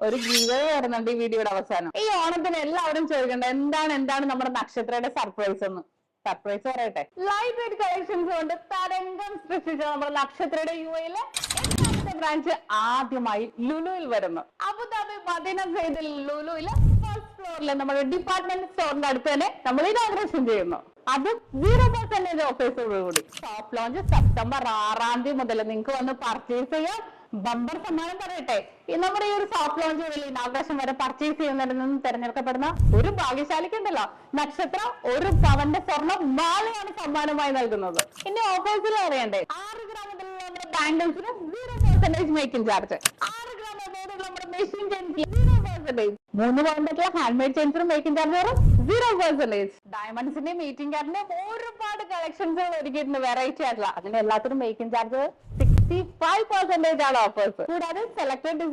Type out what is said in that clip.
ഒരു ഗീവേ വരുന്നുണ്ട് ഈ വീഡിയോയുടെ അവസാനം. ഈ ഓണത്തിന് എല്ലാവരും ചോദിക്കണ്ട എന്താണ് നമ്മുടെ നക്ഷത്രയുടെ സർപ്രൈസ് എന്ന്. സർപ്രൈസ് പറയട്ടെ, ലൈറ്റ് വെയിറ്റ് കളക്ഷൻസ് കൊണ്ട് തരംഗം സൃഷ്ടിച്ച നമ്മുടെ നക്ഷത്രയുടെ യുഎയിലെ ബ്രാഞ്ച് ആദ്യമായി ലുലുവിൽ വരുന്നു. അബുദാബി മദീന സൈഡിൽ ലുലുവിലെ ഫസ്റ്റ് ഫ്ലോറിലെ നമ്മുടെ ഡിപ്പാർട്ട്മെന്റ് സ്റ്റോറിന്റെ അടുത്ത് തന്നെ നമ്മൾ ഇനാഗ്രേഷൻ ചെയ്യുന്നു. അത് 0% ഓഫേഴ്സോടുകൂടി. സോഫ്റ്റ് ലോഞ്ച് സെപ്റ്റംബർ 6 മുതൽ നിങ്ങൾക്ക് വന്ന് പർച്ചേസ് ചെയ്യാം. ബമ്പർ സമ്മാനം പറയട്ടെ, നമ്മുടെ ഈ ഒരു സോഫ്റ്റ് ലോഞ്ച് മുതൽ ഇനാഗ്രേഷൻ വരെ പർച്ചേസ് ചെയ്യുന്നതിൽ നിന്നും തിരഞ്ഞെടുക്കപ്പെടുന്ന ഒരു ഭാഗ്യശാലിക്ക് ഉണ്ടല്ലോ, നക്ഷത്രം 1 പവന്റെ സ്വർണ്ണം മാലയാണ് സമ്മാനമായി നൽകുന്നത്. ഇനി ഓഫേഴ്സിൽ അറിയണ്ടേ, 6 ഗ്രാം മുതലുള്ള നമ്മുടെ ബാംഗിൾസിന് 0% മേക്കിംഗ് ചാർജ്, 6 ഗ്രാം നമ്മുടെ മെഷീൻ ചെയിൻസിൽ 0%, 3 പവന്റെ ഹാൻഡ് മെയ്ഡ് ചെയിൻസിന് മേക്കിംഗ് ചാർജ് വരും 0%. ഡയമണ്ട്സിന്റെ മീറ്റിംഗ് ചാർജിന്റെ ഒരുപാട് കളക്ഷൻസ് ഒരുക്കിയിട്ടുണ്ട്, വെറൈറ്റി ആയിട്ടുള്ള. അതിന് എല്ലാത്തിനും മേക്കിംഗ് ചാർജ് 65% ആണ് ഓഫേഴ്സ്. കൂടാതെ സെലക്ടഡ്